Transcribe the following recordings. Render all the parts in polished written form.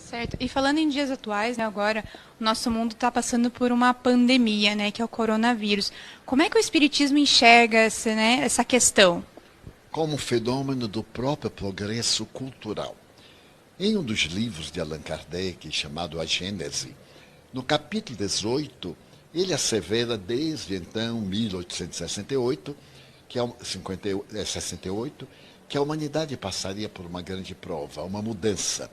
Certo. E falando em dias atuais, né, agora o nosso mundo está passando por uma pandemia, né, que é o coronavírus. Como é que o espiritismo enxerga essa questão? Como um fenômeno do próprio progresso cultural. Em um dos livros de Allan Kardec, chamado A Gênese, no capítulo 18, ele assevera desde então, 1868, que é 68, que a humanidade passaria por uma grande prova, uma mudança,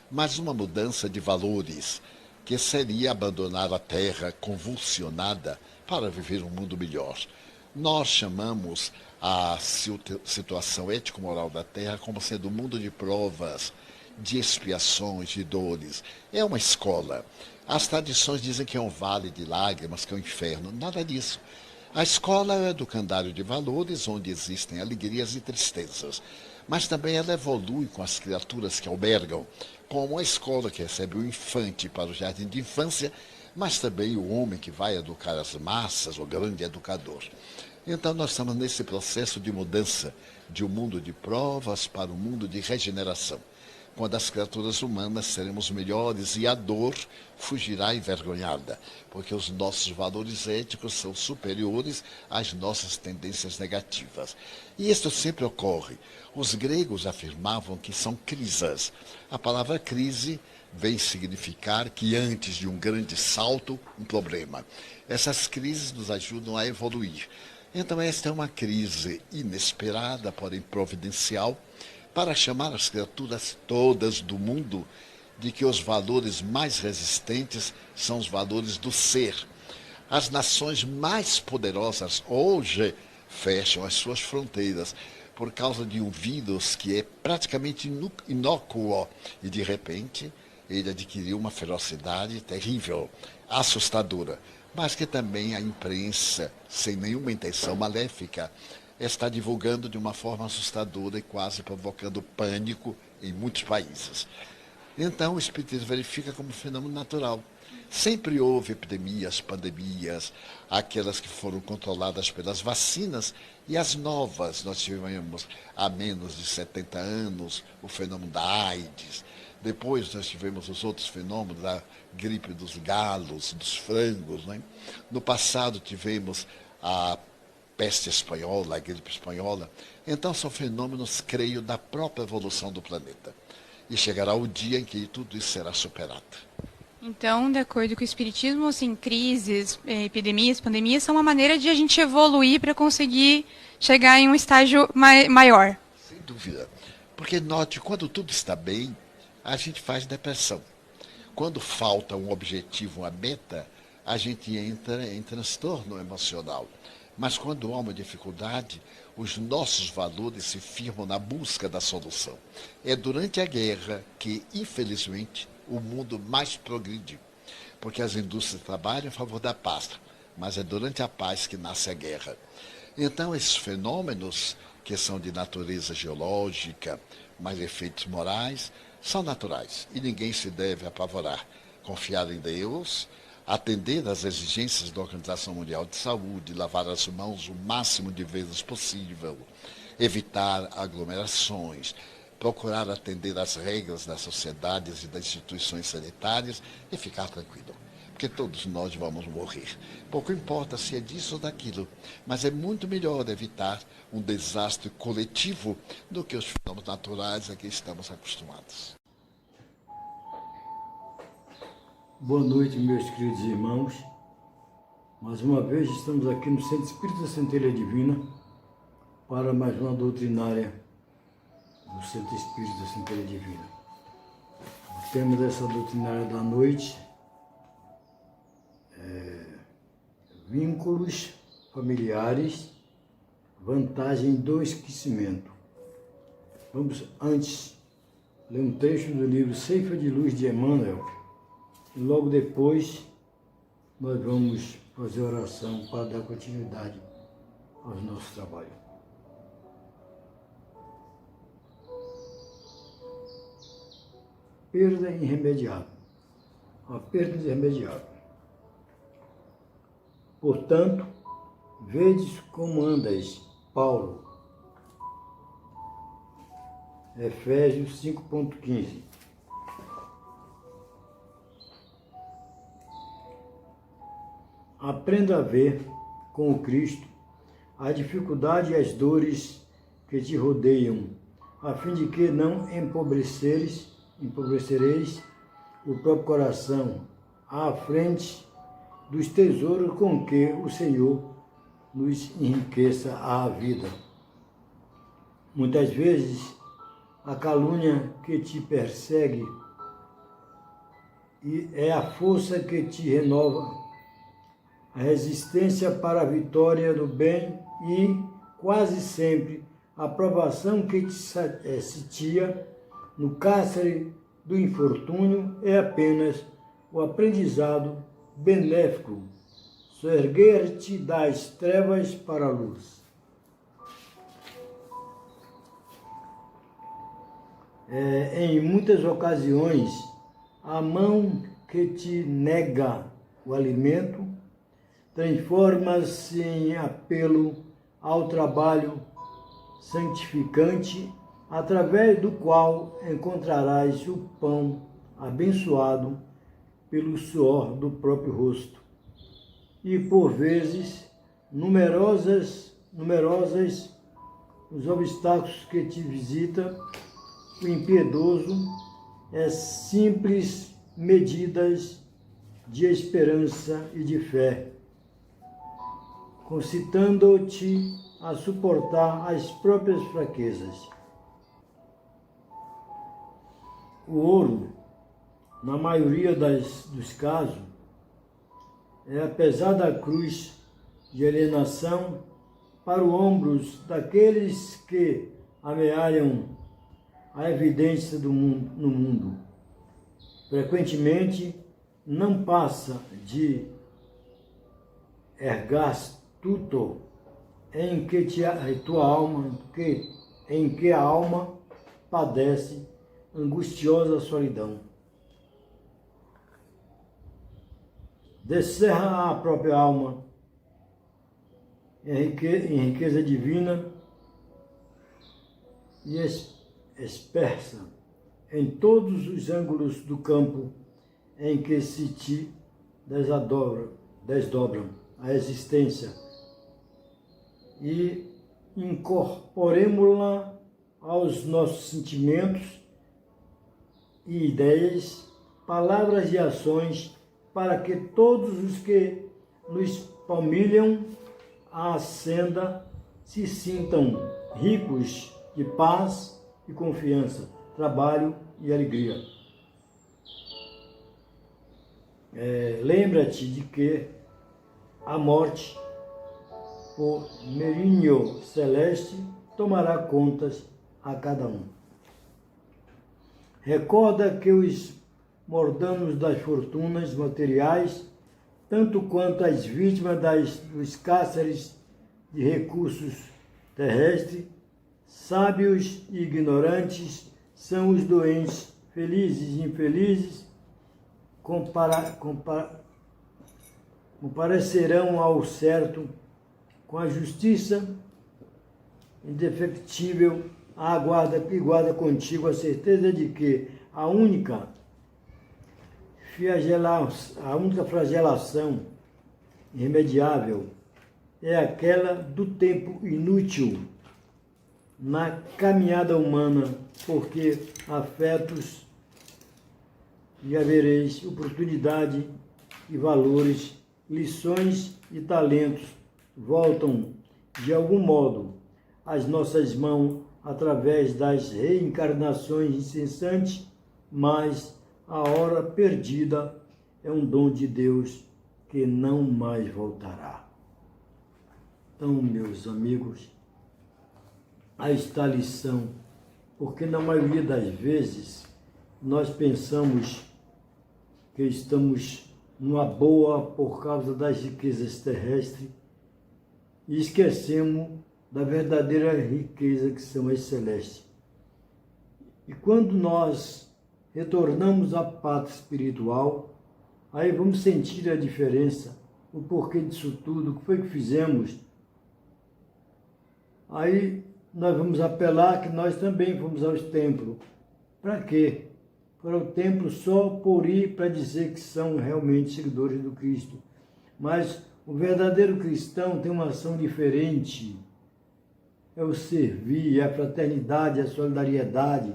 mas uma mudança de valores, que seria abandonar a Terra convulsionada para viver um mundo melhor. Nós chamamos a situação ético-moral da Terra como sendo um mundo de provas, de expiações, de dores. É uma escola. As tradições dizem que é um vale de lágrimas, que é um inferno. Nada disso. A escola é um educandário de valores onde existem alegrias e tristezas. Mas também ela evolui com as criaturas que albergam, como a escola que recebe o infante para o jardim de infância, mas também o homem que vai educar as massas, o grande educador. Então nós estamos nesse processo de mudança de um mundo de provas para um mundo de regeneração, quando as criaturas humanas seremos melhores e a dor fugirá envergonhada, porque os nossos valores éticos são superiores às nossas tendências negativas. E isso sempre ocorre. Os gregos afirmavam que são crisas. A palavra crise vem significar que antes de um grande salto, um problema. Essas crises nos ajudam a evoluir. Então esta é uma crise inesperada, porém providencial, para chamar as criaturas todas do mundo de que os valores mais resistentes são os valores do ser. As nações mais poderosas hoje fecham as suas fronteiras por causa de um vírus que é praticamente inócuo e, de repente, ele adquiriu uma ferocidade terrível, assustadora, mas que também a imprensa, sem nenhuma intenção maléfica, está divulgando de uma forma assustadora e quase provocando pânico em muitos países. Então, o espiritismo verifica como um fenômeno natural. Sempre houve epidemias, pandemias, aquelas que foram controladas pelas vacinas e as novas. Nós tivemos há menos de 70 anos o fenômeno da AIDS. Depois nós tivemos os outros fenômenos da gripe dos galos, dos frangos. Né? No passado tivemos a peste espanhola, a gripe espanhola. Então são fenômenos, creio, da própria evolução do planeta. E chegará o dia em que tudo isso será superado. Então, de acordo com o espiritismo, assim, crises, epidemias, pandemias são uma maneira de a gente evoluir para conseguir chegar em um estágio maior. Sem dúvida. Porque note, quando tudo está bem, a gente faz depressão. Quando falta um objetivo, uma meta, a gente entra em transtorno emocional. Mas quando há uma dificuldade, os nossos valores se firmam na busca da solução. É durante a guerra que, infelizmente, o mundo mais progride, porque as indústrias trabalham a favor da paz, mas é durante a paz que nasce a guerra. Então, esses fenômenos, que são de natureza geológica, mas efeitos morais, são naturais e ninguém se deve apavorar. Confiar em Deus, atender às exigências da Organização Mundial de Saúde, lavar as mãos o máximo de vezes possível, evitar aglomerações, procurar atender às regras das sociedades e das instituições sanitárias e ficar tranquilo. Porque todos nós vamos morrer. Pouco importa se é disso ou daquilo, mas é muito melhor evitar um desastre coletivo do que os fenômenos naturais a que estamos acostumados. Boa noite, meus queridos irmãos. Mais uma vez estamos aqui no Centro Espírita Centelha Divina para mais uma doutrinária do Centro Espírita Centelha Divina. O tema dessa doutrinária da noite é vínculos familiares, vantagem do esquecimento. Vamos antes ler um trecho do livro Ceifa de Luz de Emmanuel e logo depois nós vamos fazer oração para dar continuidade ao nosso trabalho. Perda irremediável. A perda irremediável. Portanto, vedes como andas, Paulo. Efésios 5.15. aprenda a ver com o Cristo a dificuldade e as dores que te rodeiam, a fim de que não empobrecereis o próprio coração à frente dos tesouros com que o Senhor nos enriqueça a vida. Muitas vezes, a calúnia que te persegue é a força que te renova, a resistência para a vitória do bem e, quase sempre, a aprovação que te sitia no cárcere do infortúnio é apenas o aprendizado benéfico, soerguer-te das trevas para a luz. Em muitas ocasiões, a mão que te nega o alimento transforma-se em apelo ao trabalho santificante, através do qual encontrarás o pão abençoado pelo suor do próprio rosto. E, por vezes, numerosas os obstáculos que te visita o impiedoso é simples medidas de esperança e de fé, concitando-te a suportar as próprias fraquezas. O ouro, na maioria dos casos, é a pesada cruz de alienação para os ombros daqueles que amealham a evidência do mundo, no mundo. Frequentemente, não passa de ergastuto em que a alma padece angustiosa solidão. Descerra a própria alma em riqueza divina e espersa em todos os ângulos do campo em que se te desdobram a existência, e incorporemo-la aos nossos sentimentos e ideias, palavras e ações, para que todos os que nos palmilham a senda se sintam ricos de paz e confiança, trabalho e alegria. Lembra-te de que a morte, por merinho celeste, tomará contas a cada um. Recorda que os mordanos das fortunas materiais, tanto quanto as vítimas dos cárceres de recursos terrestres, sábios e ignorantes, são os doentes, felizes e infelizes, comparecerão ao certo com a justiça indefectível, que guarda contigo a certeza de que a única flagelação irremediável é aquela do tempo inútil na caminhada humana, porque afetos e havereis oportunidade e valores, lições e talentos voltam de algum modo às nossas mãos através das reencarnações incessantes, mas a hora perdida é um dom de Deus que não mais voltará. Então, meus amigos, aí está a lição, porque na maioria das vezes nós pensamos que estamos numa boa por causa das riquezas terrestres e esquecemos da verdadeira riqueza que são as celestes. E quando nós retornamos à pátria espiritual, aí vamos sentir a diferença, o porquê disso tudo, o que foi que fizemos. Aí nós vamos apelar que nós também fomos aos templos. Para quê? Para o templo só por ir para dizer que são realmente seguidores do Cristo. Mas o verdadeiro cristão tem uma ação diferente. É o servir, é a fraternidade, é a solidariedade,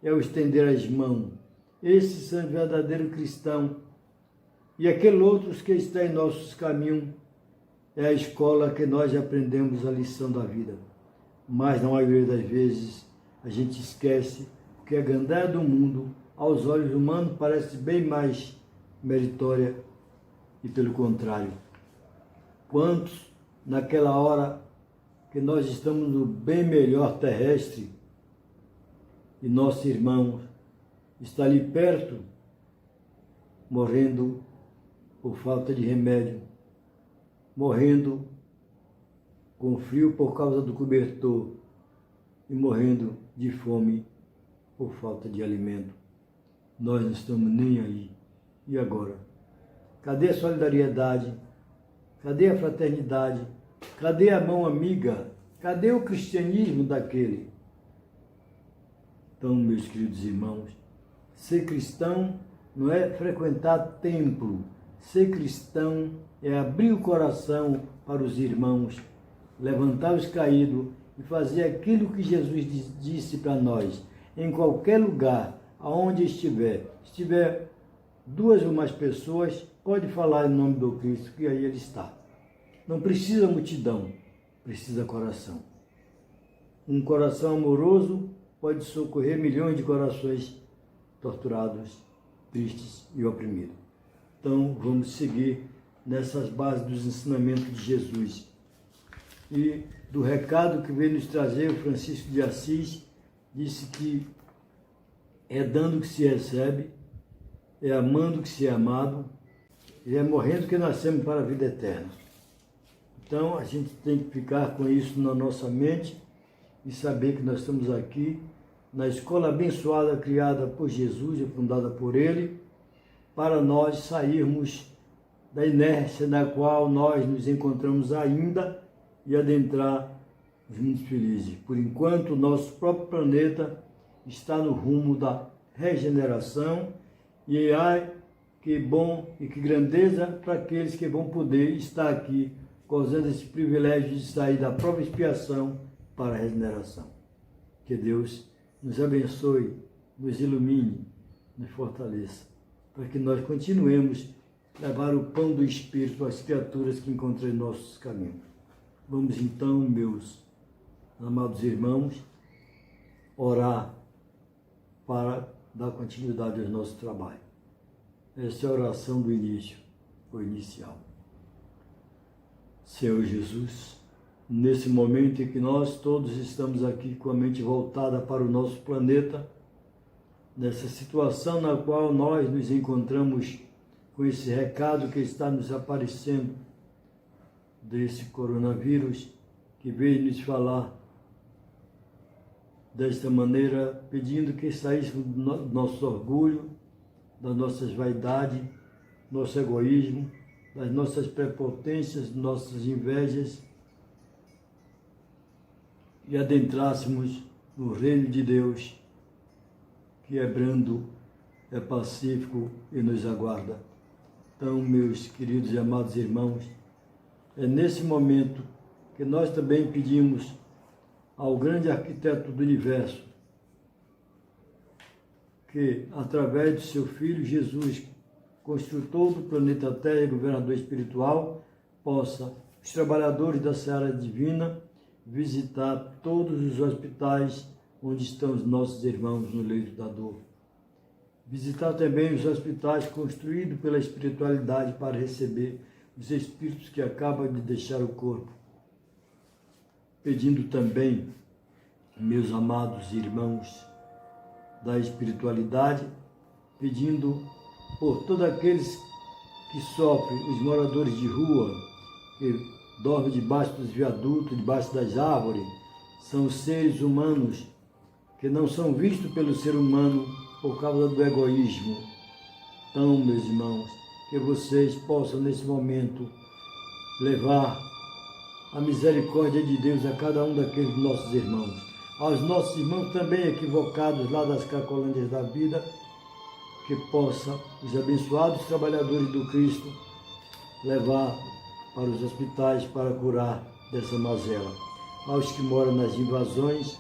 é o estender as mãos. Esses são os verdadeiros cristãos. E aqueles outros que estão em nossos caminhos é a escola que nós aprendemos a lição da vida. Mas, na maioria das vezes, a gente esquece que a grandeza do mundo, aos olhos humanos, parece bem mais meritória e, pelo contrário, quantos, naquela hora que nós estamos no bem melhor terrestre e nossos irmãos estão ali perto, morrendo por falta de remédio, morrendo com frio por causa do cobertor e morrendo de fome por falta de alimento. Nós não estamos nem aí. E agora? Cadê a solidariedade? Cadê a fraternidade? Cadê a mão amiga? Cadê o cristianismo daquele? Então, meus queridos irmãos, ser cristão não é frequentar templo. Ser cristão é abrir o coração para os irmãos, levantar os caídos e fazer aquilo que Jesus disse para nós. Em qualquer lugar, aonde estiver duas ou mais pessoas, pode falar em nome do Cristo, que aí ele está. Não precisa multidão, precisa coração. Um coração amoroso pode socorrer milhões de corações torturados, tristes e oprimidos. Então, vamos seguir nessas bases dos ensinamentos de Jesus. E do recado que veio nos trazer o Francisco de Assis, disse que é dando que se recebe, é amando que se é amado, e é morrendo que nascemos para a vida eterna. Então, a gente tem que ficar com isso na nossa mente e saber que nós estamos aqui na escola abençoada criada por Jesus e fundada por Ele, para nós sairmos da inércia na qual nós nos encontramos ainda e adentrar os mundos felizes. Por enquanto, o nosso próprio planeta está no rumo da regeneração e ai, que bom e que grandeza para aqueles que vão poder estar aqui gozando esse privilégio de sair da própria expiação para a regeneração. Que Deus nos abençoe, nos ilumine, nos fortaleça, para que nós continuemos a levar o pão do Espírito às criaturas que encontrem em nossos caminhos. Vamos então, meus amados irmãos, orar para dar continuidade ao nosso trabalho. Essa é a oração do início, o inicial. Senhor Jesus, nesse momento em que nós todos estamos aqui com a mente voltada para o nosso planeta, nessa situação na qual nós nos encontramos com esse recado que está nos aparecendo desse coronavírus que veio nos falar desta maneira, pedindo que saíssemos do nosso orgulho, das nossas vaidades, nosso egoísmo, das nossas prepotências, nossas invejas e adentrássemos no reino de Deus, que é brando, é pacífico e nos aguarda. Então, meus queridos e amados irmãos, é nesse momento que nós também pedimos ao grande arquiteto do universo que, através de seu Filho Jesus, construtor do planeta Terra e governador espiritual, possa, os trabalhadores da seara divina, visitar todos os hospitais onde estão os nossos irmãos no leito da dor. Visitar também os hospitais construídos pela espiritualidade para receber os espíritos que acabam de deixar o corpo. Pedindo também, meus amados irmãos da espiritualidade, pedindo por todos aqueles que sofrem, os moradores de rua, que dormem debaixo dos viadutos, debaixo das árvores, são seres humanos que não são vistos pelo ser humano por causa do egoísmo. Então, meus irmãos, que vocês possam nesse momento levar a misericórdia de Deus a cada um daqueles nossos irmãos, aos nossos irmãos também equivocados lá das Cracolândias da vida, que possa os abençoados trabalhadores do Cristo levar para os hospitais para curar dessa mazela. Aos que moram nas invasões,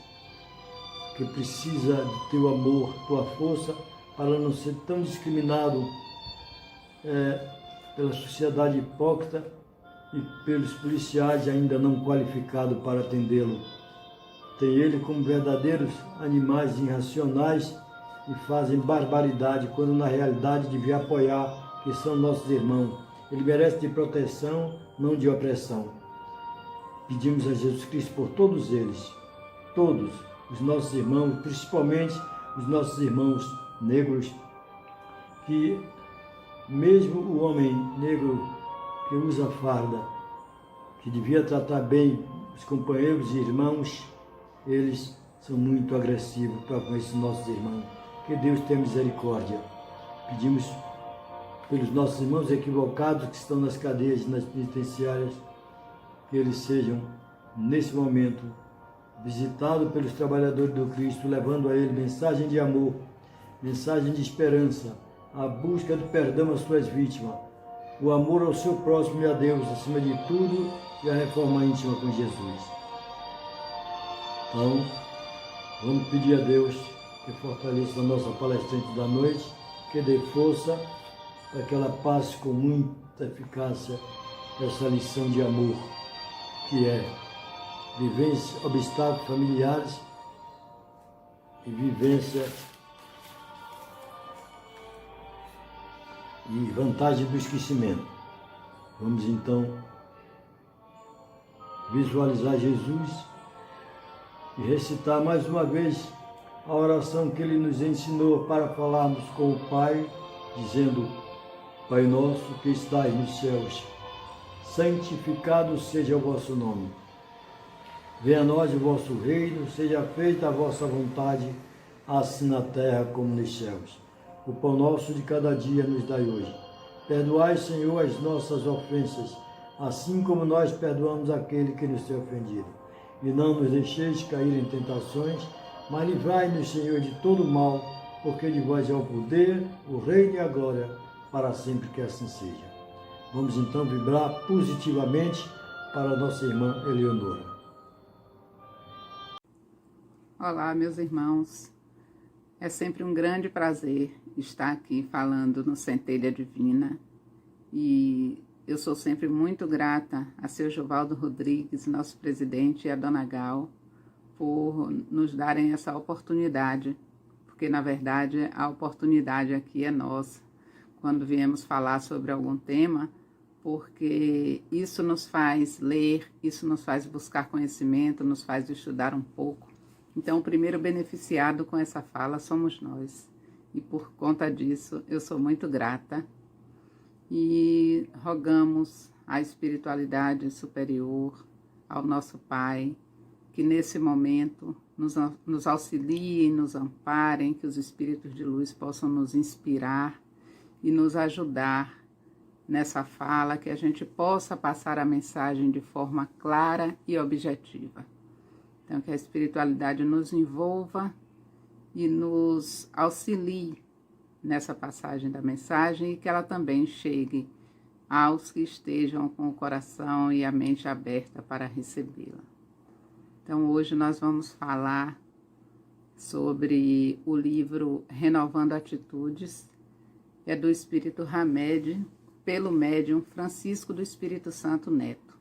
que precisa de teu amor, tua força, para não ser tão discriminado pela sociedade hipócrita e pelos policiais ainda não qualificados para atendê-lo. Tem ele como verdadeiros animais irracionais e fazem barbaridade, quando na realidade devia apoiar, que são nossos irmãos. Ele merece de proteção, não de opressão. Pedimos a Jesus Cristo por todos eles, todos os nossos irmãos, principalmente os nossos irmãos negros, que mesmo o homem negro que usa farda, que devia tratar bem os companheiros e irmãos, eles são muito agressivos para com esses nossos irmãos. Que Deus tenha misericórdia. Pedimos pelos nossos irmãos equivocados que estão nas cadeias e nas penitenciárias, que eles sejam, nesse momento, visitados pelos trabalhadores do Cristo, levando a ele mensagem de amor, mensagem de esperança, a busca do perdão às suas vítimas, o amor ao seu próximo e a Deus, acima de tudo, e a reforma íntima com Jesus. Então, vamos pedir a Deus que fortaleça a nossa palestrante da noite, que dê força para que ela passe com muita eficácia essa lição de amor, que é vivência, obstáculos familiares e vivência e vantagem do esquecimento. Vamos então visualizar Jesus e recitar mais uma vez a oração que ele nos ensinou para falarmos com o Pai, dizendo: Pai nosso que estais nos céus, santificado seja o vosso nome. Venha a nós o vosso reino, seja feita a vossa vontade, assim na terra como nos céus. O pão nosso de cada dia nos dai hoje. Perdoai, Senhor, as nossas ofensas, assim como nós perdoamos aquele que nos tem ofendido. E não nos deixeis cair em tentações, mas livrai-nos, Senhor, de todo mal, porque de vós é o poder, o reino e a glória, para sempre que assim seja. Vamos então vibrar positivamente para a nossa irmã Eleonora. Olá, meus irmãos. É sempre um grande prazer estar aqui falando no Centelha Divina. E eu sou sempre muito grata a seu Giovaldo Rodrigues, nosso presidente, e a Dona Gal, por nos darem essa oportunidade, porque, na verdade, a oportunidade aqui é nossa, quando viemos falar sobre algum tema, porque isso nos faz ler, isso nos faz buscar conhecimento, nos faz estudar um pouco. Então, o primeiro beneficiado com essa fala somos nós. E por conta disso, eu sou muito grata. E rogamos à espiritualidade superior, ao nosso Pai, que nesse momento nos auxiliem, nos amparem, que os espíritos de luz possam nos inspirar e nos ajudar nessa fala, que a gente possa passar a mensagem de forma clara e objetiva. Então, que a espiritualidade nos envolva e nos auxilie nessa passagem da mensagem e que ela também chegue aos que estejam com o coração e a mente aberta para recebê-la. Então, hoje nós vamos falar sobre o livro Renovando Atitudes, é do Espírito Hamed, pelo médium Francisco do Espírito Santo Neto.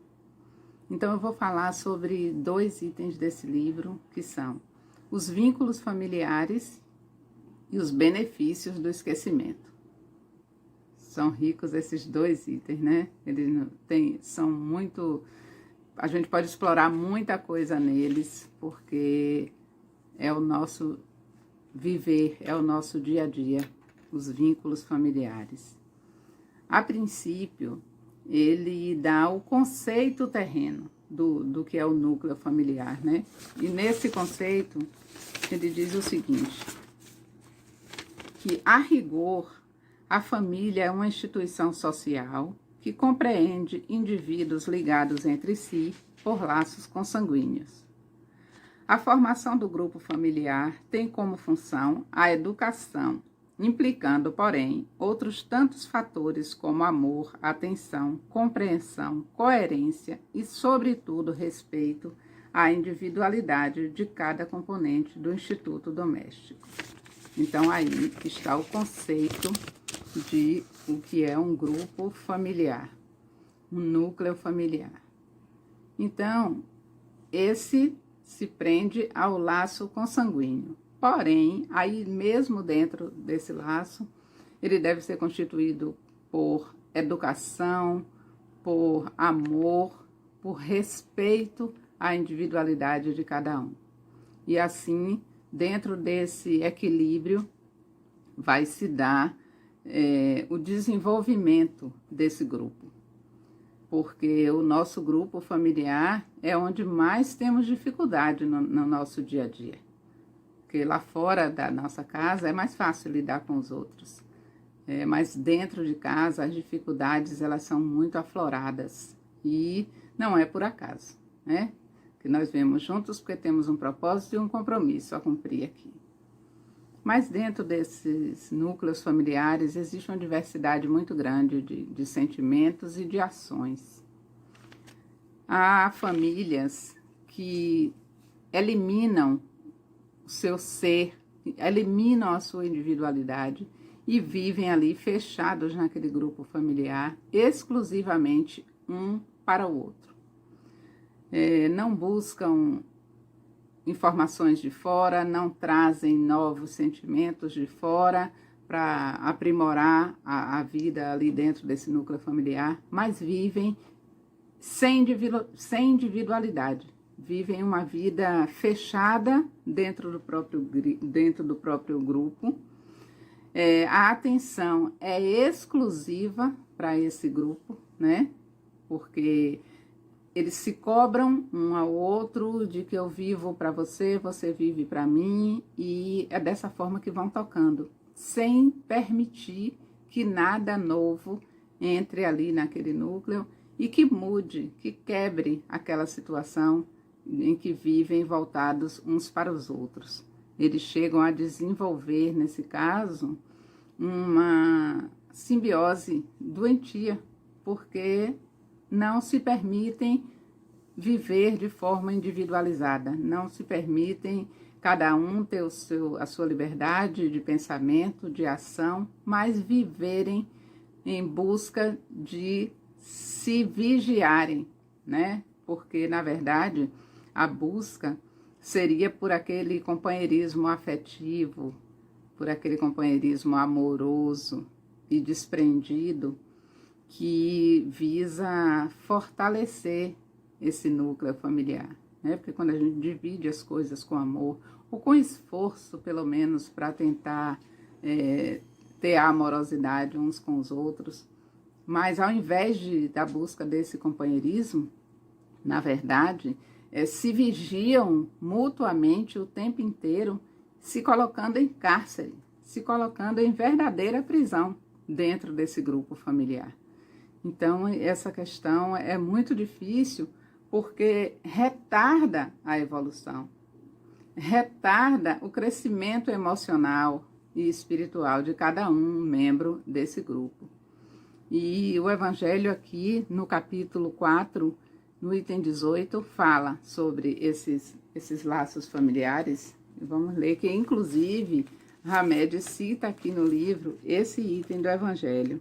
Então, eu vou falar sobre 2 itens desse livro, que são os vínculos familiares e os benefícios do esquecimento. São ricos esses 2 itens, né? São muito... A gente pode explorar muita coisa neles, porque é o nosso viver, é o nosso dia a dia, os vínculos familiares. A princípio, ele dá o conceito terreno do que é o núcleo familiar, né? E nesse conceito, ele diz o seguinte, que, a rigor, a família é uma instituição social que compreende indivíduos ligados entre si por laços consanguíneos. A formação do grupo familiar tem como função a educação implicando, porém, outros tantos fatores como amor, atenção, compreensão, coerência e, sobretudo, respeito à individualidade de cada componente do instituto doméstico. Então, aí está o conceito de o que é um grupo familiar, um núcleo familiar. Então, esse se prende ao laço consanguíneo. Porém, aí mesmo dentro desse laço, ele deve ser constituído por educação, por amor, por respeito à individualidade de cada um. E assim, dentro desse equilíbrio, vai se dar o desenvolvimento desse grupo. Porque o nosso grupo familiar é onde mais temos dificuldade no nosso dia a dia. Porque lá fora da nossa casa é mais fácil lidar com os outros. Mas dentro de casa as dificuldades elas são muito afloradas. E não é por acaso, né? Que nós vemos juntos porque temos um propósito e um compromisso a cumprir aqui. Mas dentro desses núcleos familiares existe uma diversidade muito grande de sentimentos e de ações. Há famílias que eliminam o seu ser, eliminam a sua individualidade e vivem ali fechados naquele grupo familiar, exclusivamente um para o outro. Não buscam informações de fora, não trazem novos sentimentos de fora para aprimorar a vida ali dentro desse núcleo familiar, mas vivem sem individualidade, vivem uma vida fechada dentro do próprio grupo. A atenção é exclusiva para esse grupo, né? Porque eles se cobram um ao outro de que eu vivo para você, você vive para mim, e é dessa forma que vão tocando, sem permitir que nada novo entre ali naquele núcleo e que mude, que quebre aquela situação em que vivem voltados uns para os outros. Eles chegam a desenvolver, nesse caso, uma simbiose doentia, porque não se permitem viver de forma individualizada, não se permitem cada um ter a sua liberdade de pensamento, de ação, mas viverem em busca de se vigiarem, né? Porque, na verdade, a busca seria por aquele companheirismo afetivo, por aquele companheirismo amoroso e desprendido, que visa fortalecer esse núcleo familiar, né? Porque quando a gente divide as coisas com amor, ou com esforço, pelo menos, para tentar ter a amorosidade uns com os outros, mas ao invés da busca desse companheirismo, na verdade, se vigiam mutuamente o tempo inteiro, se colocando em cárcere, se colocando em verdadeira prisão dentro desse grupo familiar. Então, essa questão é muito difícil porque retarda a evolução, retarda o crescimento emocional e espiritual de cada um membro desse grupo. E o Evangelho aqui, no capítulo 4, no item 18, fala sobre esses laços familiares. Vamos ler que, inclusive, Hamed cita aqui no livro esse item do Evangelho.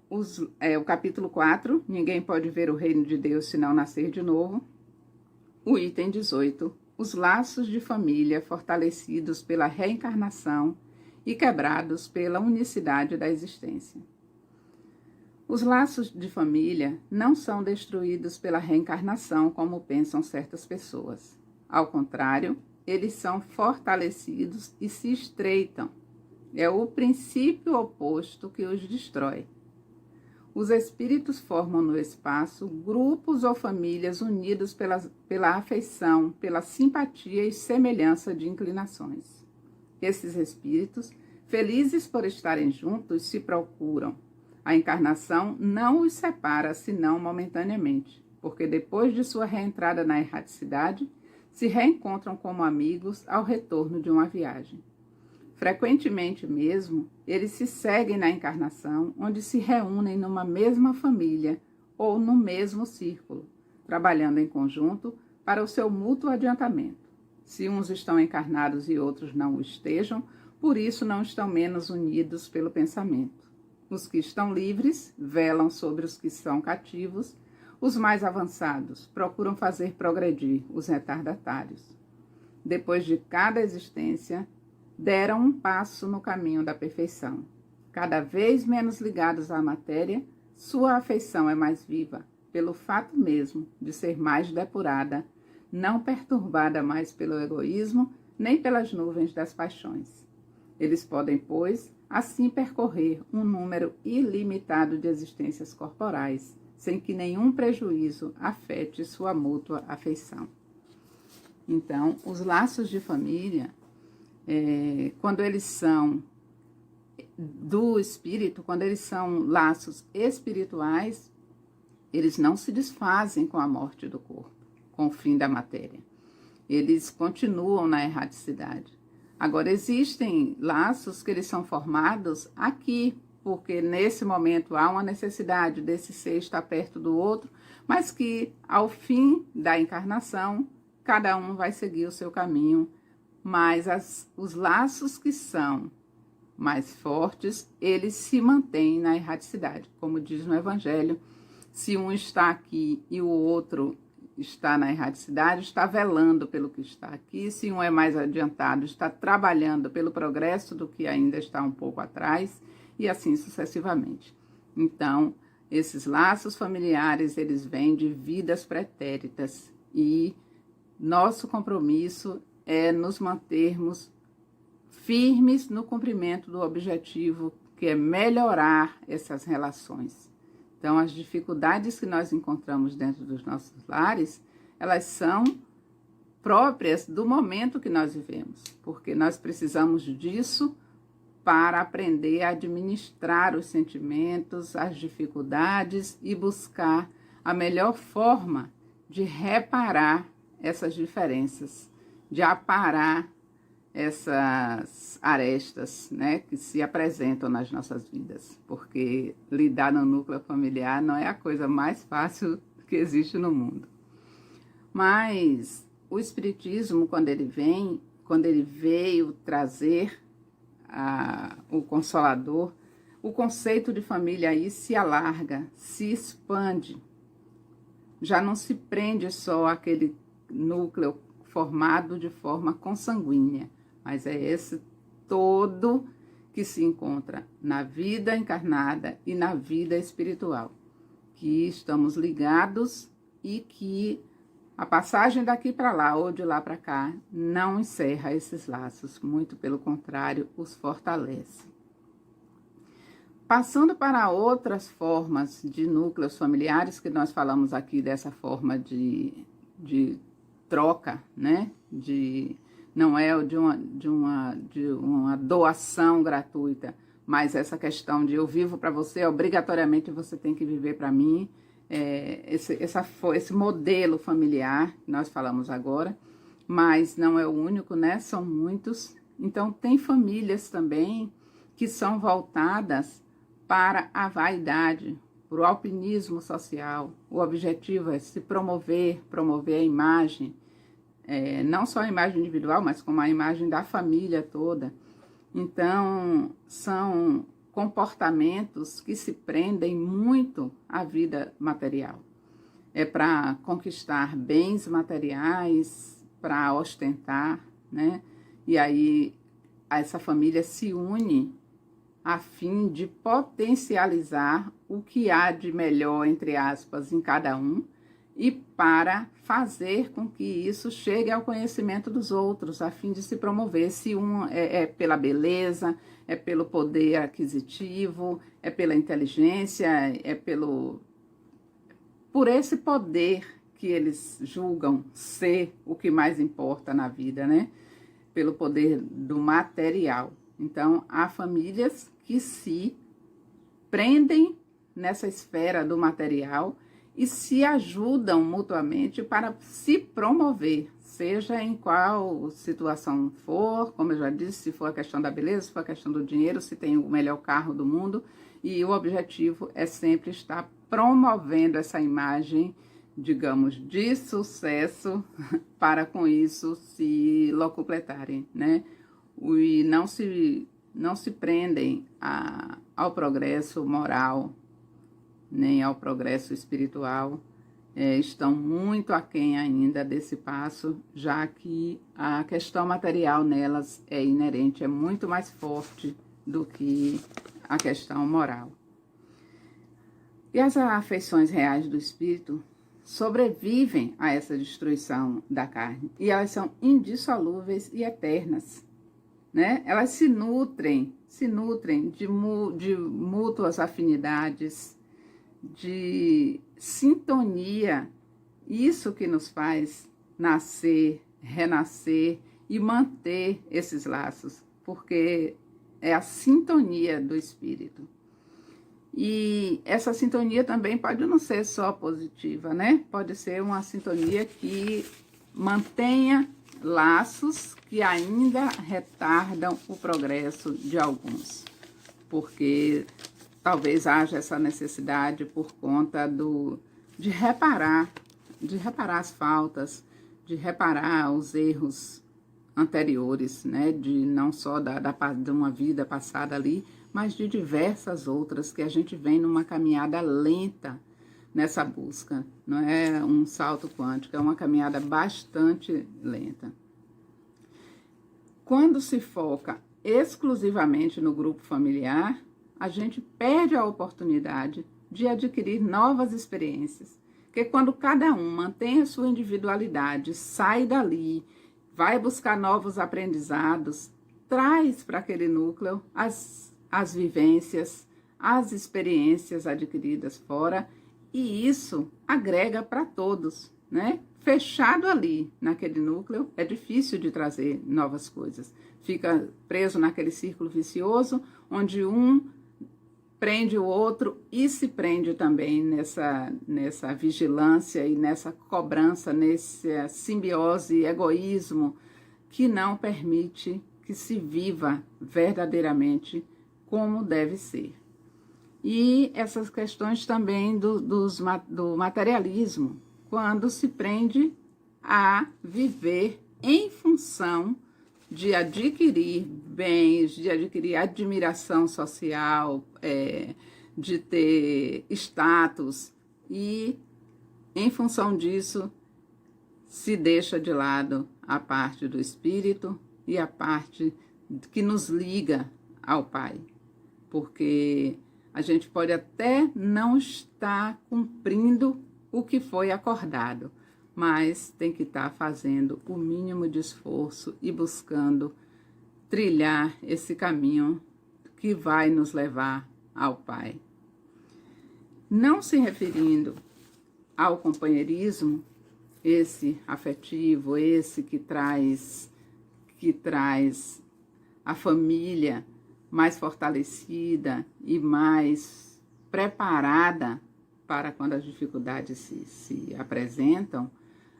O capítulo 4, ninguém pode ver o reino de Deus se não nascer de novo. O item 18, os laços de família fortalecidos pela reencarnação e quebrados pela unicidade da existência. Os laços de família não são destruídos pela reencarnação, como pensam certas pessoas. Ao contrário, eles são fortalecidos e se estreitam. É o princípio oposto que os destrói. Os espíritos formam no espaço grupos ou famílias unidos pela afeição, pela simpatia e semelhança de inclinações. Esses espíritos, felizes por estarem juntos, se procuram. A encarnação não os separa, senão momentaneamente, porque depois de sua reentrada na erraticidade, se reencontram como amigos ao retorno de uma viagem. Frequentemente mesmo, eles se seguem na encarnação, onde se reúnem numa mesma família ou no mesmo círculo, trabalhando em conjunto para o seu mútuo adiantamento. Se uns estão encarnados e outros não o estejam, por isso não estão menos unidos pelo pensamento. Os que estão livres velam sobre os que são cativos, os mais avançados procuram fazer progredir os retardatários. Depois de cada existência, deram um passo no caminho da perfeição. Cada vez menos ligados à matéria, sua afeição é mais viva, pelo fato mesmo de ser mais depurada, não perturbada mais pelo egoísmo, nem pelas nuvens das paixões. Eles podem, pois, assim percorrer um número ilimitado de existências corporais, sem que nenhum prejuízo afete sua mútua afeição. Então, os laços de família, quando eles são do espírito, quando eles são laços espirituais, eles não se desfazem com a morte do corpo, com o fim da matéria. Eles continuam na erraticidade. Agora, existem laços que eles são formados aqui, porque nesse momento há uma necessidade desse ser estar perto do outro, mas que ao fim da encarnação, cada um vai seguir o seu caminho, mas os laços que são mais fortes, eles se mantêm na erraticidade. Como diz no Evangelho, se um está aqui e o outro está na erraticidade, está velando pelo que está aqui. Se um é mais adiantado, está trabalhando pelo progresso do que ainda está um pouco atrás, e assim sucessivamente. Então, esses laços familiares, eles vêm de vidas pretéritas, e nosso compromisso é nos mantermos firmes no cumprimento do objetivo, que é melhorar essas relações. Então, as dificuldades que nós encontramos dentro dos nossos lares, elas são próprias do momento que nós vivemos, porque nós precisamos disso para aprender a administrar os sentimentos, as dificuldades e buscar a melhor forma de reparar essas diferenças, de aparar essas arestas, né, que se apresentam nas nossas vidas, porque lidar no núcleo familiar não é a coisa mais fácil que existe no mundo. Mas o Espiritismo, quando ele veio trazer o Consolador, o conceito de família aí se alarga, se expande, já não se prende só àquele núcleo formado de forma consanguínea, mas é esse todo que se encontra na vida encarnada e na vida espiritual, que estamos ligados e que a passagem daqui para lá ou de lá para cá não encerra esses laços, muito pelo contrário, os fortalece. Passando para outras formas de núcleos familiares, que nós falamos aqui dessa forma de troca, né? Não é de uma doação gratuita, mas essa questão de eu vivo para você, obrigatoriamente você tem que viver para mim, esse modelo familiar que nós falamos agora, mas não é o único, né? São muitos. Então, tem famílias também que são voltadas para a vaidade, para o alpinismo social. O objetivo é se promover a imagem, não só a imagem individual, mas como a imagem da família toda. Então, são comportamentos que se prendem muito à vida material. É para conquistar bens materiais, para ostentar, né? E aí essa família se une a fim de potencializar o que há de melhor, entre aspas, em cada um, e para fazer com que isso chegue ao conhecimento dos outros, a fim de se promover. Se um é pela beleza, é pelo poder aquisitivo, é pela inteligência, é por esse poder que eles julgam ser o que mais importa na vida, né? Pelo poder do material. Então, há famílias que se prendem nessa esfera do material e se ajudam mutuamente para se promover, seja em qual situação for, como eu já disse, se for a questão da beleza, se for a questão do dinheiro, se tem o melhor carro do mundo, e o objetivo é sempre estar promovendo essa imagem, digamos, de sucesso, para com isso se locupletarem, né? E não se prendem ao progresso moral, nem ao progresso espiritual, estão muito aquém ainda desse passo, já que a questão material nelas é inerente, é muito mais forte do que a questão moral. E as afeições reais do espírito sobrevivem a essa destruição da carne, e elas são indissolúveis e eternas, né? Elas se nutrem de mútuas afinidades, de sintonia, isso que nos faz nascer, renascer e manter esses laços, porque é a sintonia do espírito. E essa sintonia também pode não ser só positiva, né? Pode ser uma sintonia que mantenha laços que ainda retardam o progresso de alguns, porque talvez haja essa necessidade por conta de reparar as faltas, de reparar os erros anteriores, né? De não só de uma vida passada ali, mas de diversas outras que a gente vem numa caminhada lenta nessa busca. Não é um salto quântico, é uma caminhada bastante lenta. Quando se foca exclusivamente no grupo familiar, a gente perde a oportunidade de adquirir novas experiências. Porque quando cada um mantém a sua individualidade, sai dali, vai buscar novos aprendizados, traz para aquele núcleo as vivências, as experiências adquiridas fora, e isso agrega para todos, né? Fechado ali, naquele núcleo, é difícil de trazer novas coisas. Fica preso naquele círculo vicioso, onde um prende o outro e se prende também nessa vigilância e nessa cobrança, nessa simbiose, egoísmo, que não permite que se viva verdadeiramente como deve ser. E essas questões também do materialismo, quando se prende a viver em função de adquirir bens, de adquirir admiração social, de ter status, e em função disso se deixa de lado a parte do espírito e a parte que nos liga ao Pai, porque a gente pode até não estar cumprindo o que foi acordado, mas tem que estar fazendo o mínimo de esforço e buscando trilhar esse caminho que vai nos levar ao Pai. Não se referindo ao companheirismo, esse afetivo, esse que traz a família mais fortalecida e mais preparada para quando as dificuldades se apresentam,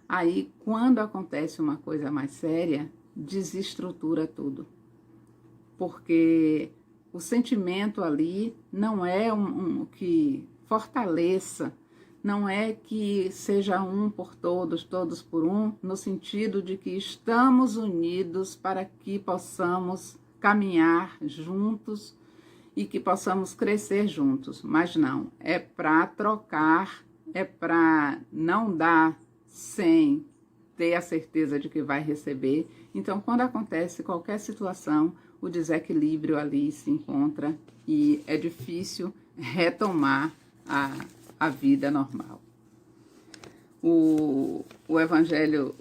aí quando acontece uma coisa mais séria, desestrutura tudo. Porque o sentimento ali não é um que fortaleça, não é que seja um por todos, todos por um, no sentido de que estamos unidos para que possamos caminhar juntos e que possamos crescer juntos. Mas não, é para trocar, é para não dar sem ter a certeza de que vai receber. Então, quando acontece qualquer situação, o desequilíbrio ali se encontra e é difícil retomar a vida normal. O Evangelho,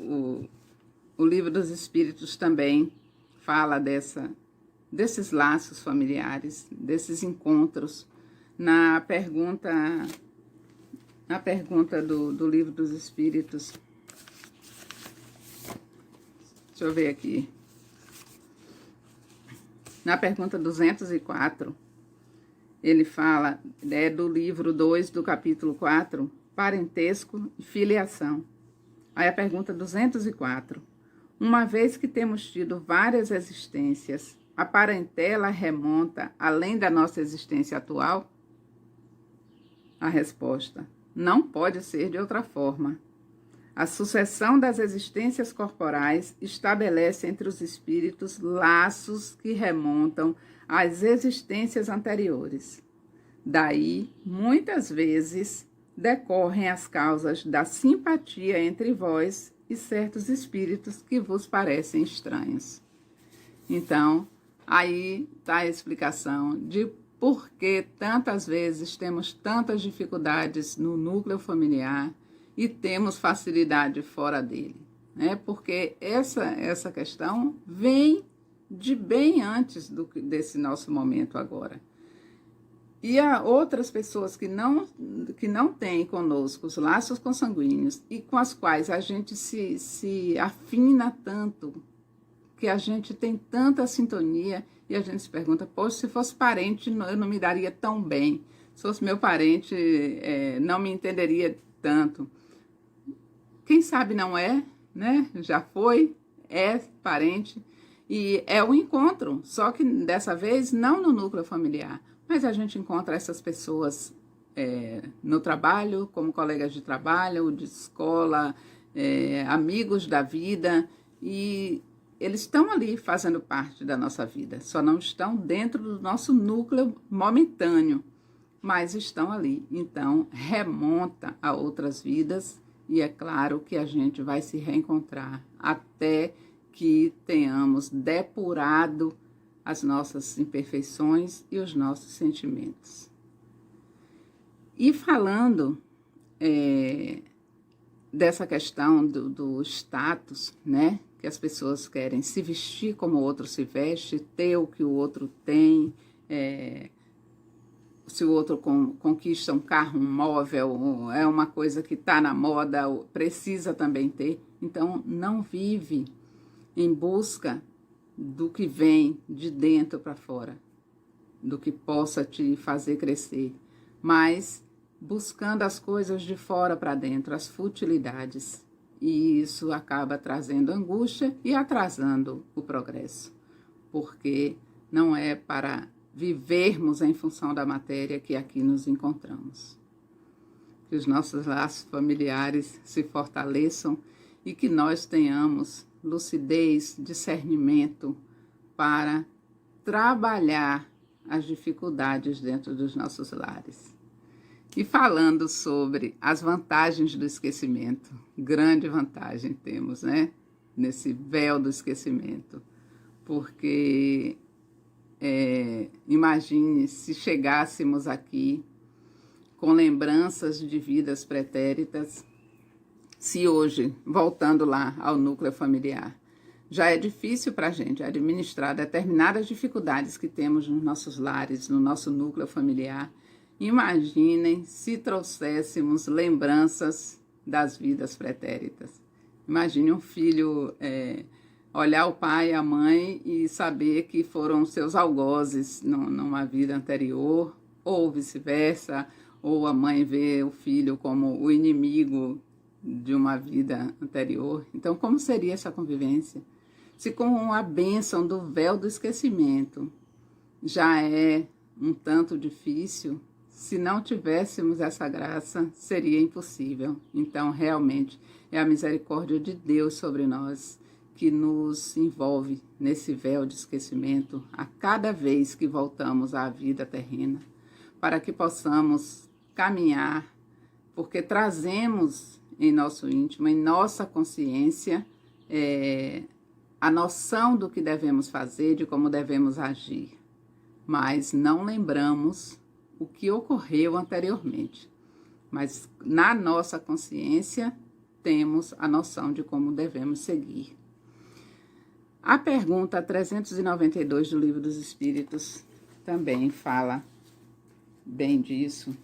o Livro dos Espíritos também fala desses laços familiares, desses encontros. Na pergunta do Livro dos Espíritos, deixa eu ver aqui, na pergunta 204, ele fala, do livro 2 do capítulo 4, parentesco e filiação. Aí a pergunta 204. Uma vez que temos tido várias existências, a parentela remonta além da nossa existência atual? A resposta: não pode ser de outra forma. A sucessão das existências corporais estabelece entre os espíritos laços que remontam às existências anteriores. Daí, muitas vezes, decorrem as causas da simpatia entre vós e certos espíritos que vos parecem estranhos. Então, aí está a explicação de por que tantas vezes temos tantas dificuldades no núcleo familiar e temos facilidade fora dele, né? Porque essa questão vem de bem antes desse nosso momento agora. E há outras pessoas que não têm conosco os laços consanguíneos e com as quais a gente se afina tanto, que a gente tem tanta sintonia e a gente se pergunta, poxa, se fosse parente eu não me daria tão bem, se fosse meu parente não me entenderia tanto. Quem sabe não é, né? Já foi, é parente e é o encontro, só que dessa vez não no núcleo familiar, mas a gente encontra essas pessoas no trabalho, como colegas de trabalho, de escola, amigos da vida, e eles estão ali fazendo parte da nossa vida, só não estão dentro do nosso núcleo momentâneo, mas estão ali. Então, remonta a outras vidas e é claro que a gente vai se reencontrar até que tenhamos depurado as nossas imperfeições e os nossos sentimentos. E falando dessa questão do status, né? Que as pessoas querem se vestir como o outro se veste, ter o que o outro tem, se o outro conquista um carro, um móvel, é uma coisa que está na moda, precisa também ter. Então, não vive em busca do que vem de dentro para fora, do que possa te fazer crescer, mas buscando as coisas de fora para dentro, as futilidades. E isso acaba trazendo angústia e atrasando o progresso, porque não é para vivermos em função da matéria que aqui nos encontramos. Que os nossos laços familiares se fortaleçam e que nós tenhamos lucidez, discernimento para trabalhar as dificuldades dentro dos nossos lares. E falando sobre as vantagens do esquecimento, grande vantagem temos, né? Nesse véu do esquecimento, porque imagine se chegássemos aqui com lembranças de vidas pretéritas, se hoje, voltando lá ao núcleo familiar, já é difícil para a gente administrar determinadas dificuldades que temos nos nossos lares, no nosso núcleo familiar. Imaginem se trouxéssemos lembranças das vidas pretéritas. Imagine um filho olhar o pai e a mãe e saber que foram seus algozes numa vida anterior, ou vice-versa, ou a mãe ver o filho como o inimigo de uma vida anterior. Então, como seria essa convivência? Se com a bênção do véu do esquecimento já é um tanto difícil, se não tivéssemos essa graça, seria impossível. Então, realmente, é a misericórdia de Deus sobre nós que nos envolve nesse véu de esquecimento a cada vez que voltamos à vida terrena, para que possamos caminhar, porque trazemos em nosso íntimo, em nossa consciência, a noção do que devemos fazer, de como devemos agir, mas não lembramos o que ocorreu anteriormente. Mas na nossa consciência temos a noção de como devemos seguir. A pergunta 392 do Livro dos Espíritos também fala bem disso,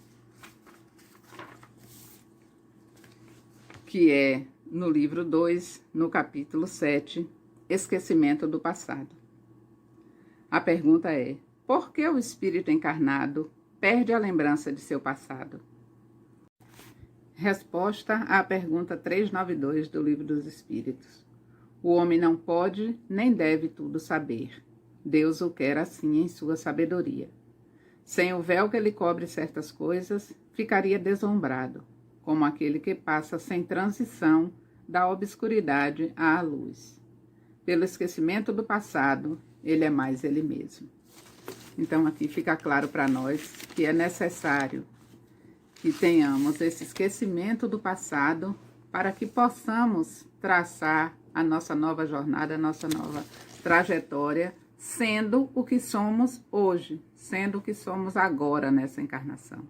que é no livro 2, no capítulo 7, Esquecimento do Passado. A pergunta é: por que o espírito encarnado perde a lembrança de seu passado? Resposta à pergunta 392 do Livro dos Espíritos. O homem não pode nem deve tudo saber. Deus o quer assim em sua sabedoria. Sem o véu que lhe cobre certas coisas, ficaria deslumbrado, como aquele que passa sem transição da obscuridade à luz. Pelo esquecimento do passado, ele é mais ele mesmo. Então aqui fica claro para nós que é necessário que tenhamos esse esquecimento do passado para que possamos traçar a nossa nova jornada, a nossa nova trajetória, sendo o que somos hoje, sendo o que somos agora nessa encarnação,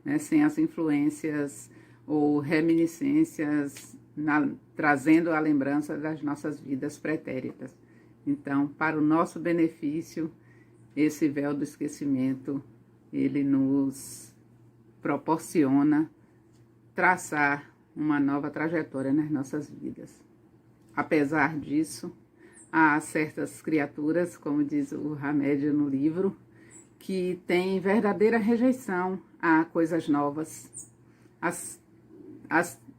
né? Sem as influências ou reminiscências, trazendo a lembrança das nossas vidas pretéritas. Então, para o nosso benefício, esse véu do esquecimento, ele nos proporciona traçar uma nova trajetória nas nossas vidas. Apesar disso, há certas criaturas, como diz o Hamed no livro, que têm verdadeira rejeição a coisas novas. As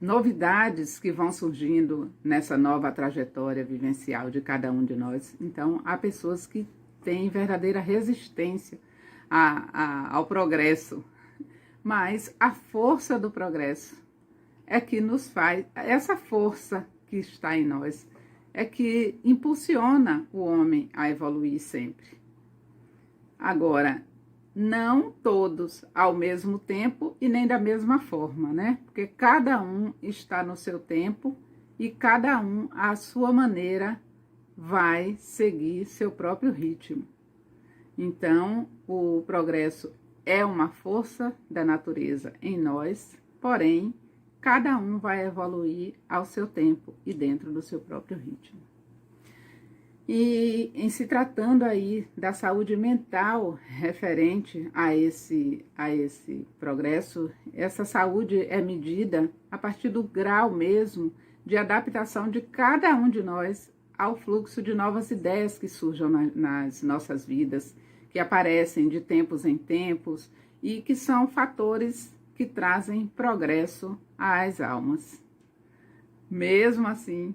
novidades que vão surgindo nessa nova trajetória vivencial de cada um de nós. Então, há pessoas que têm verdadeira resistência ao progresso. Mas a força do progresso é que nos faz, essa força que está em nós, é que impulsiona o homem a evoluir sempre. Agora, não todos ao mesmo tempo e nem da mesma forma, né? Porque cada um está no seu tempo e cada um, à sua maneira, vai seguir seu próprio ritmo. Então, o progresso é uma força da natureza em nós, porém, cada um vai evoluir ao seu tempo e dentro do seu próprio ritmo. E em se tratando aí da saúde mental referente a esse progresso, essa saúde é medida a partir do grau mesmo de adaptação de cada um de nós ao fluxo de novas ideias que surjam nas nossas vidas, que aparecem de tempos em tempos e que são fatores que trazem progresso às almas. Mesmo assim,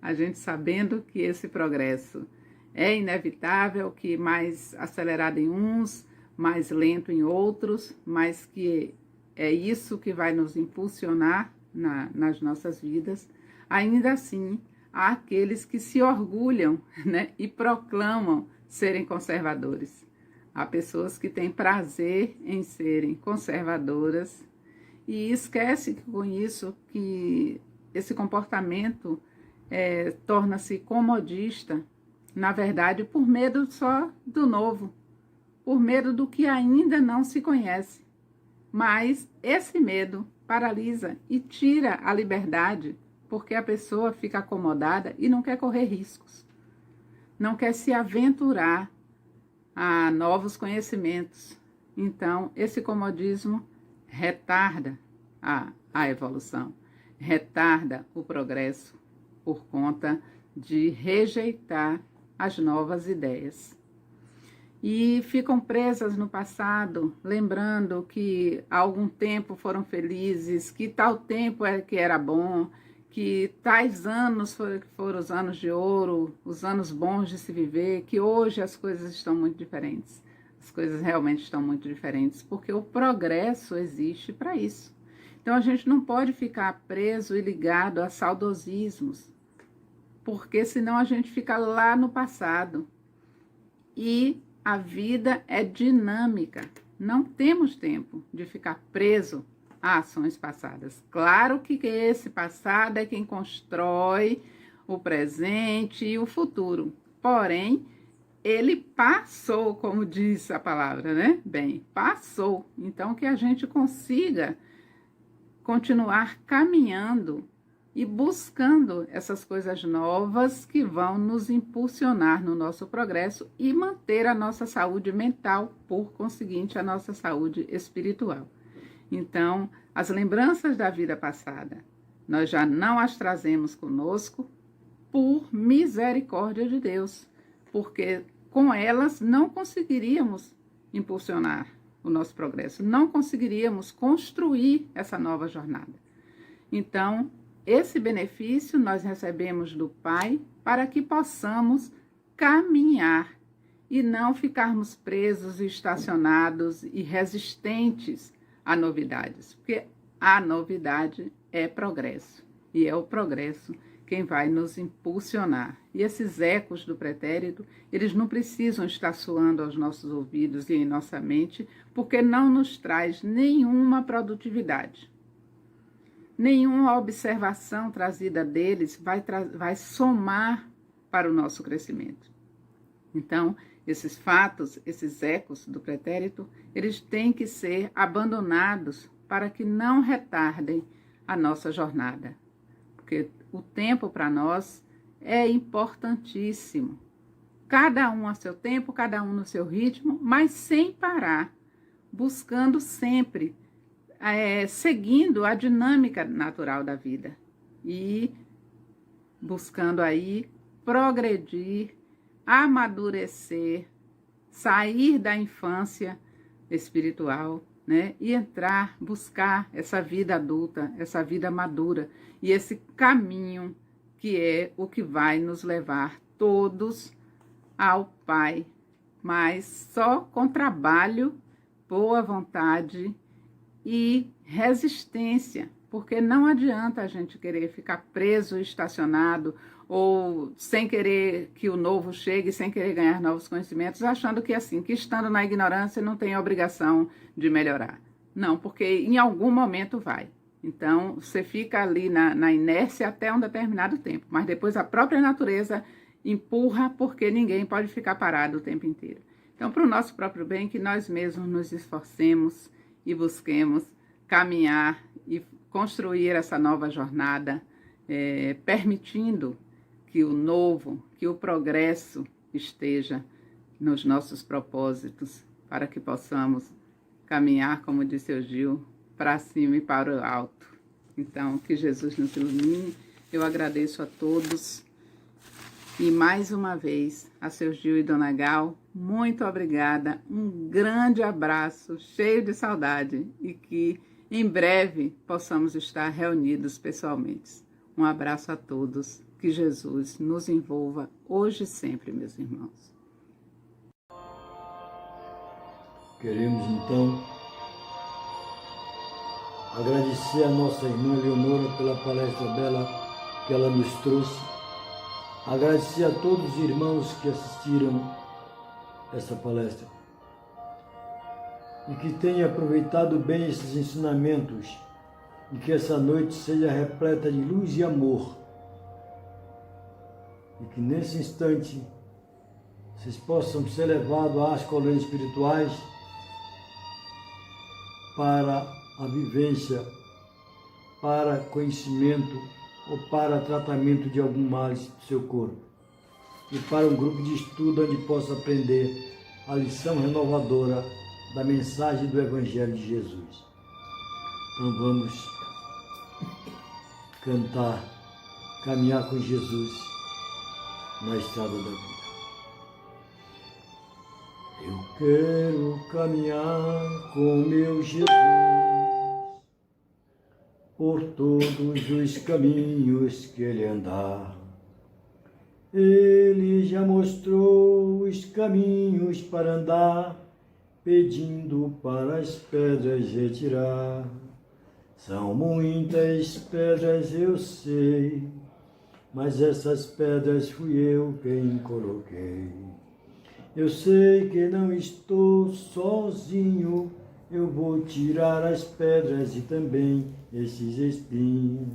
a gente sabendo que esse progresso é inevitável, que mais acelerado em uns, mais lento em outros, mas que é isso que vai nos impulsionar nas nossas vidas, ainda assim, há aqueles que se orgulham, né, e proclamam serem conservadores. Há pessoas que têm prazer em serem conservadoras e esquece que com isso que esse comportamento torna-se comodista, na verdade, por medo só do novo, por medo do que ainda não se conhece. Mas esse medo paralisa e tira a liberdade, porque a pessoa fica acomodada e não quer correr riscos, não quer se aventurar a novos conhecimentos. Então, esse comodismo retarda a evolução, retarda o progresso por conta de rejeitar as novas ideias. E ficam presas no passado, lembrando que há algum tempo foram felizes, que tal tempo que era bom, que tais anos foram os anos de ouro, os anos bons de se viver, que hoje as coisas estão muito diferentes. As coisas realmente estão muito diferentes, porque o progresso existe para isso. Então a gente não pode ficar preso e ligado a saudosismos, porque senão a gente fica lá no passado. E a vida é dinâmica, não temos tempo de ficar preso a ações passadas. Claro que esse passado é quem constrói o presente e o futuro, porém, ele passou, como diz a palavra, né? Bem, passou. Então, que a gente consiga continuar caminhando e buscando essas coisas novas que vão nos impulsionar no nosso progresso e manter a nossa saúde mental, por conseguinte, a nossa saúde espiritual. Então, as lembranças da vida passada, nós já não as trazemos conosco por misericórdia de Deus, porque com elas não conseguiríamos impulsionar o nosso progresso, não conseguiríamos construir essa nova jornada. Então, esse benefício nós recebemos do Pai para que possamos caminhar e não ficarmos presos, estacionados e resistentes a novidades, porque a novidade é progresso, e é o progresso quem vai nos impulsionar. E esses ecos do pretérito, eles não precisam estar soando aos nossos ouvidos e em nossa mente, porque não nos traz nenhuma produtividade. Nenhuma observação trazida deles vai somar para o nosso crescimento. Então, esses fatos, esses ecos do pretérito, eles têm que ser abandonados para que não retardem a nossa jornada. Porque o tempo para nós é importantíssimo. Cada um a seu tempo, cada um no seu ritmo, mas sem parar, buscando sempre, seguindo a dinâmica natural da vida e buscando aí progredir, amadurecer, sair da infância espiritual, né? E buscar essa vida adulta, essa vida madura e esse caminho que é o que vai nos levar todos ao Pai, mas só com trabalho, boa vontade e resistência, porque não adianta a gente querer ficar preso, estacionado, ou sem querer que o novo chegue, sem querer ganhar novos conhecimentos, achando que assim, que estando na ignorância não tem obrigação de melhorar. Não, porque em algum momento vai. Então, você fica ali na inércia até um determinado tempo, mas depois a própria natureza empurra, porque ninguém pode ficar parado o tempo inteiro. Então, para o nosso próprio bem, que nós mesmos nos esforcemos e busquemos caminhar e construir essa nova jornada, permitindo que o novo, que o progresso esteja nos nossos propósitos, para que possamos caminhar, como disse o Gil, para cima e para o alto. Então, que Jesus nos ilumine. Eu agradeço a todos. E mais uma vez, a seu Gil e Dona Gal, muito obrigada. Um grande abraço, cheio de saudade. E que em breve possamos estar reunidos pessoalmente. Um abraço a todos. Que Jesus nos envolva hoje e sempre, meus irmãos. Queremos, então, agradecer a nossa irmã Leonora pela palestra bela que ela nos trouxe. Agradecer a todos os irmãos que assistiram essa palestra e que tenham aproveitado bem esses ensinamentos e que essa noite seja repleta de luz e amor. E que nesse instante vocês possam ser levados às colônias espirituais para a vivência, para conhecimento ou para tratamento de algum mal do seu corpo. E para um grupo de estudo onde possa aprender a lição renovadora da mensagem do Evangelho de Jesus. Então vamos cantar, caminhar com Jesus na estrada da vida. Eu quero caminhar com meu Jesus por todos os caminhos que ele andar. Ele já mostrou os caminhos para andar, pedindo para as pedras retirar. São muitas pedras, eu sei, mas essas pedras fui eu quem coloquei. Eu sei que não estou sozinho, eu vou tirar as pedras e também esses espinhos.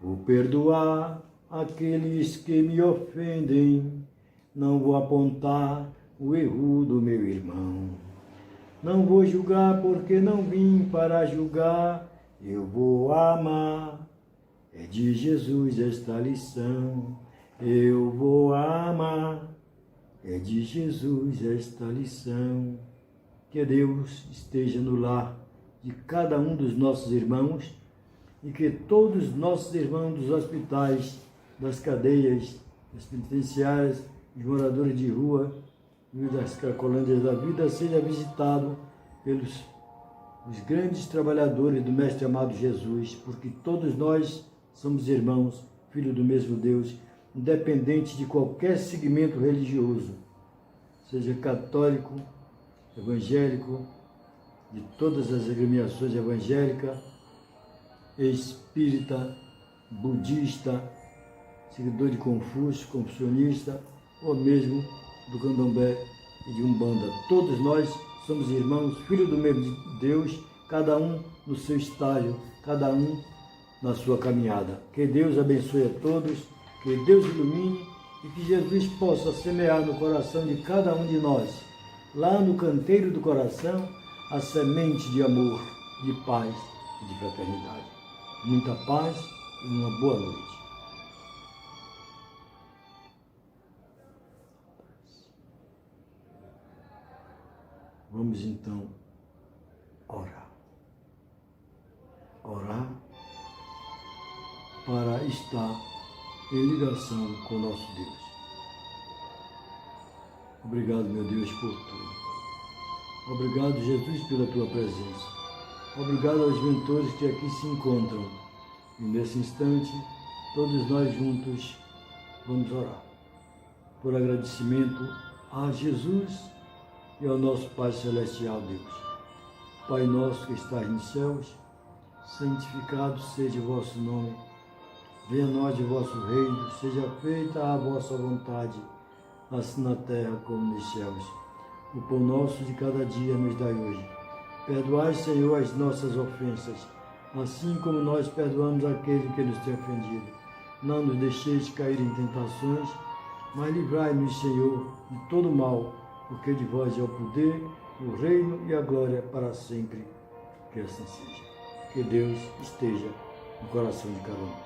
Vou perdoar aqueles que me ofendem, não vou apontar o erro do meu irmão. Não vou julgar porque não vim para julgar, eu vou amar. É de Jesus esta lição, eu vou amar. É de Jesus esta lição. Que Deus esteja no lar de cada um dos nossos irmãos e que todos os nossos irmãos dos hospitais, das cadeias, das penitenciárias, dos moradores de rua e das cracolândias da vida seja visitado pelos os grandes trabalhadores do Mestre amado Jesus, porque todos nós somos irmãos, filhos do mesmo Deus, independente de qualquer segmento religioso, seja católico, evangélico, de todas as agremiações evangélicas, espírita, budista, seguidor de Confúcio, confucionista, ou mesmo do candomblé e de Umbanda. Todos nós somos irmãos, filhos do mesmo Deus, cada um no seu estágio, cada um na sua caminhada. Que Deus abençoe a todos, que Deus ilumine e que Jesus possa semear no coração de cada um de nós, lá no canteiro do coração, a semente de amor, de paz e de fraternidade. Muita paz e uma boa noite. Vamos então orar. Orar para estar em ligação com o nosso Deus. Obrigado, meu Deus, por tudo. Obrigado, Jesus, pela tua presença. Obrigado aos mentores que aqui se encontram. E nesse instante, todos nós juntos vamos orar. Por agradecimento a Jesus e ao nosso Pai Celestial Deus. Pai nosso que estás nos céus, santificado seja o vosso nome. Venha a nós o vosso reino, seja feita a vossa vontade, assim na terra como nos céus. O pão nosso de cada dia nos dai hoje. Perdoai, Senhor, as nossas ofensas, assim como nós perdoamos aqueles que nos têm ofendido. Não nos deixeis cair em tentações, mas livrai-nos, Senhor, de todo mal, porque de vós é o poder, o reino e a glória para sempre. Que assim seja. Que Deus esteja no coração de cada um.